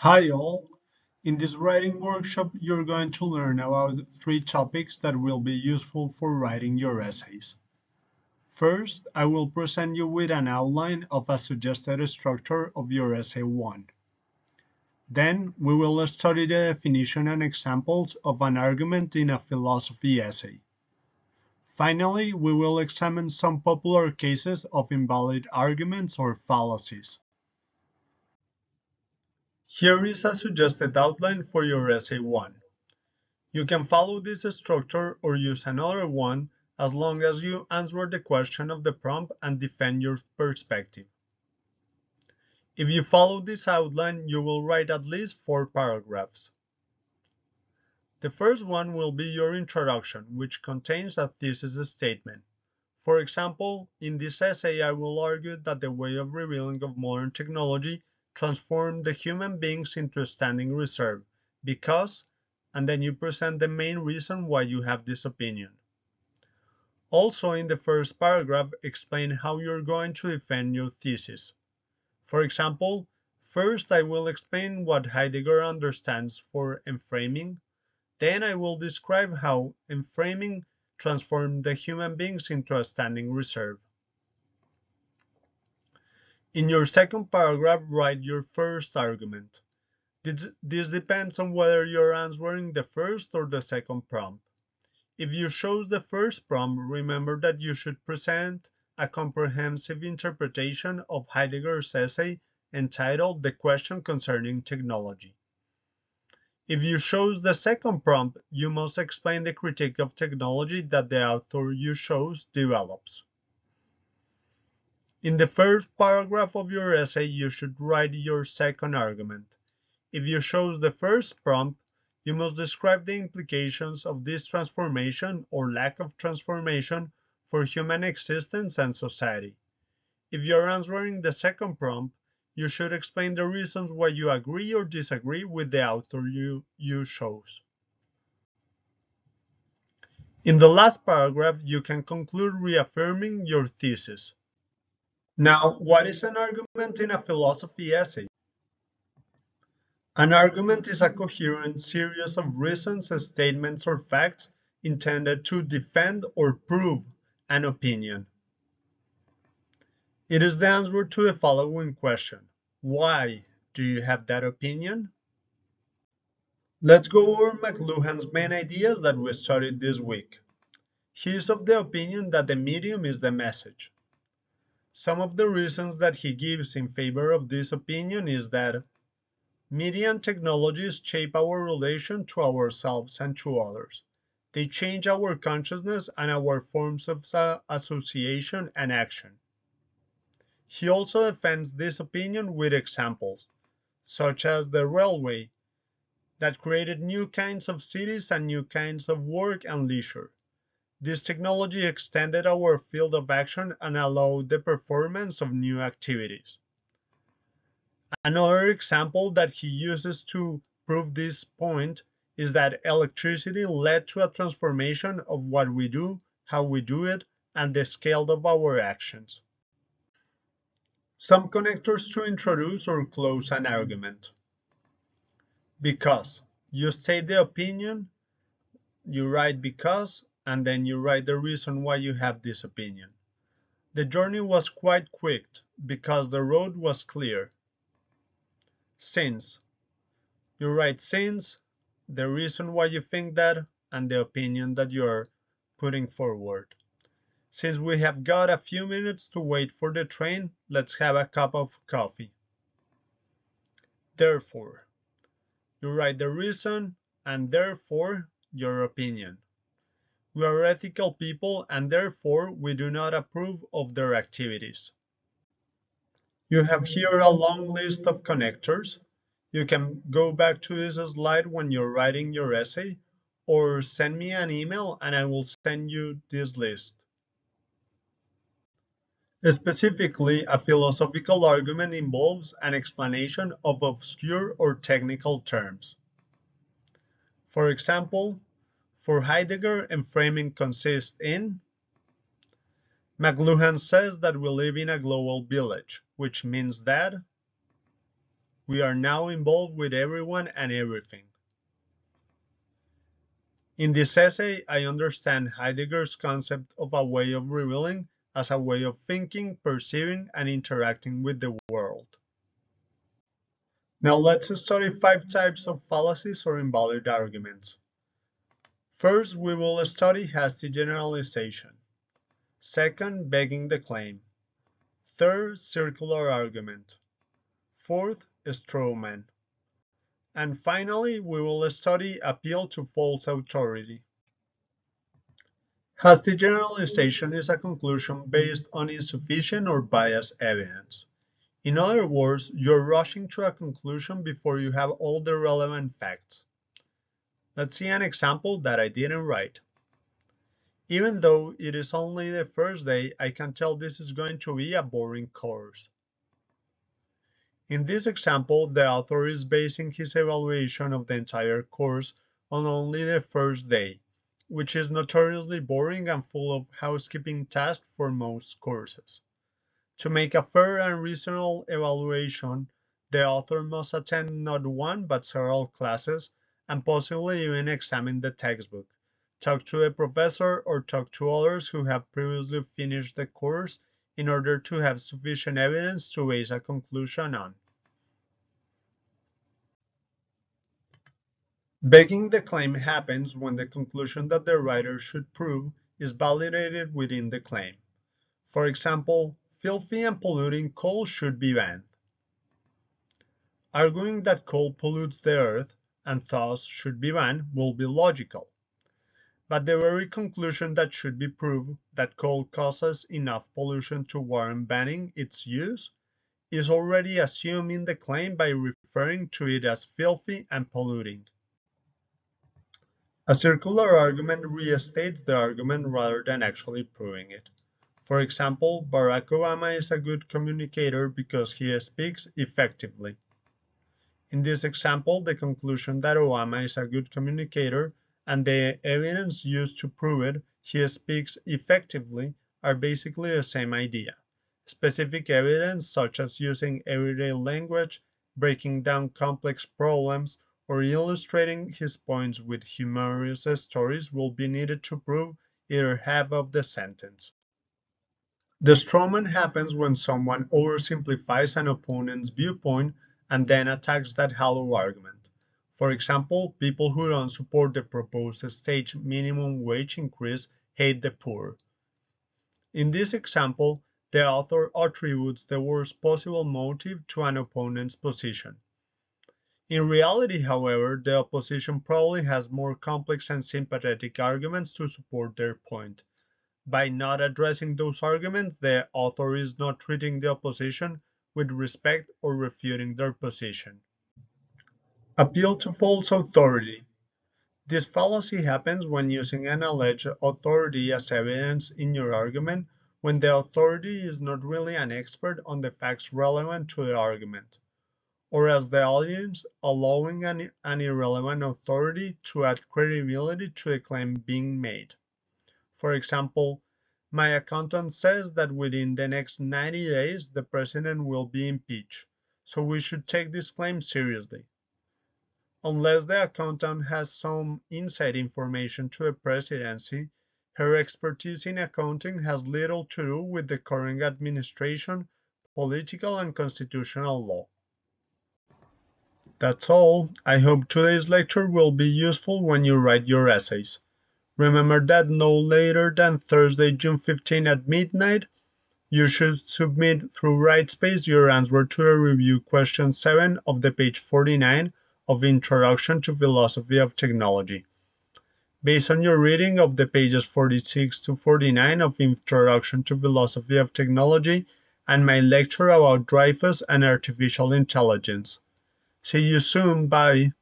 Hi all! In this writing workshop, you're going to learn about three topics that will be useful for writing your essays. First, I will present you with an outline of a suggested structure of your essay 1. Then, we will study the definition and examples of an argument in a philosophy essay. Finally, we will examine some popular cases of invalid arguments or fallacies. Here is a suggested outline for your essay 1. You can follow this structure or use another one as long as you answer the question of the prompt and defend your perspective. If you follow this outline, you will write at least 4 paragraphs. The first one will be your introduction, which contains a thesis statement. For example, in this essay I will argue that the way of revealing of modern technology transformed the human beings into a standing reserve because, and then you present the main reason why you have this opinion. Also, in the first paragraph, explain how you're going to defend your thesis. For example, first I will explain what Heidegger understands for enframing, then I will describe how enframing transformed the human beings into a standing reserve. In your second paragraph, write your first argument. This depends on whether you're answering the first or the second prompt. If you chose the first prompt, remember that you should present a comprehensive interpretation of Heidegger's essay entitled The Question Concerning Technology. If you chose the second prompt, you must explain the critique of technology that the author you chose develops. In the first paragraph of your essay, you should write your second argument. If you chose the first prompt, you must describe the implications of this transformation or lack of transformation for human existence and society. If you are answering the second prompt, you should explain the reasons why you agree or disagree with the author you chose. In the last paragraph, you can conclude reaffirming your thesis. Now, what is an argument in a philosophy essay? An argument is a coherent series of reasons, statements, or facts intended to defend or prove an opinion. It is the answer to the following question: why do you have that opinion? Let's go over McLuhan's main ideas that we studied this week. He is of the opinion that the medium is the message. Some of the reasons that he gives in favor of this opinion is that media and technologies shape our relation to ourselves and to others. They change our consciousness and our forms of association and action. He also defends this opinion with examples, such as the railway, that created new kinds of cities and new kinds of work and leisure. This technology extended our field of action and allowed the performance of new activities. Another example that he uses to prove this point is that electricity led to a transformation of what we do, how we do it, and the scale of our actions. Some connectors to introduce or close an argument. Because. You state the opinion, you write because, and then you write the reason why you have this opinion. The journey was quite quick because the road was clear. Since. You write since, the reason why you think that, and the opinion that you're putting forward. Since we have got a few minutes to wait for the train, let's have a cup of coffee. Therefore. You write the reason, and therefore your opinion. We are ethical people, and therefore we do not approve of their activities. You have here a long list of connectors. You can go back to this slide when you're writing your essay, or send me an email and I will send you this list. Specifically, a philosophical argument involves an explanation of obscure or technical terms. For example, for Heidegger, enframing consists in. McLuhan says that we live in a global village, which means that. We are now involved with everyone and everything. In this essay, I understand Heidegger's concept of a way of revealing as a way of thinking, perceiving, and interacting with the world. Now let's study 5 types of fallacies or invalid arguments. First, we will study hasty generalization. Second, begging the claim. Third, circular argument. Fourth, straw man. And finally, we will study appeal to false authority. Hasty generalization is a conclusion based on insufficient or biased evidence. In other words, you're rushing to a conclusion before you have all the relevant facts. Let's see an example that I didn't write. Even though it is only the first day, I can tell this is going to be a boring course. In this example, the author is basing his evaluation of the entire course on only the first day, which is notoriously boring and full of housekeeping tasks for most courses. To make a fair and reasonable evaluation, the author must attend not one but several classes and possibly even examine the textbook, talk to a professor or talk to others who have previously finished the course in order to have sufficient evidence to base a conclusion on. Begging the claim happens when the conclusion that the writer should prove is validated within the claim. For example, filthy and polluting coal should be banned. Arguing that coal pollutes the earth and thus should be banned will be logical. But the very conclusion that should be proved, that coal causes enough pollution to warrant banning its use, is already assumed in the claim by referring to it as filthy and polluting. A circular argument restates the argument rather than actually proving it. For example, Barack Obama is a good communicator because he speaks effectively. In this example, the conclusion that Obama is a good communicator and the evidence used to prove it, he speaks effectively, are basically the same idea. Specific evidence such as using everyday language, breaking down complex problems, or illustrating his points with humorous stories will be needed to prove either half of the sentence. The strawman happens when someone oversimplifies an opponent's viewpoint and then attacks that hollow argument. For example, people who don't support the proposed state minimum wage increase hate the poor. In this example, the author attributes the worst possible motive to an opponent's position. In reality, however, the opposition probably has more complex and sympathetic arguments to support their point. By not addressing those arguments, the author is not treating the opposition with respect or refuting their position. Appeal to false authority. This fallacy happens when using an alleged authority as evidence in your argument when the authority is not really an expert on the facts relevant to the argument, or as the audience allowing an irrelevant authority to add credibility to the claim being made. For example, my accountant says that within the next 90 days the president will be impeached, so we should take this claim seriously. Unless the accountant has some inside information to the presidency, her expertise in accounting has little to do with the current administration, political and constitutional law. That's all. I hope today's lecture will be useful when you write your essays. Remember that no later than Thursday, June 15 at midnight, you should submit through Writespace your answer to the review question 7 of the page 49 of Introduction to Philosophy of Technology. Based on your reading of the pages 46 to 49 of Introduction to Philosophy of Technology and my lecture about Dreyfus and artificial intelligence. See you soon. Bye.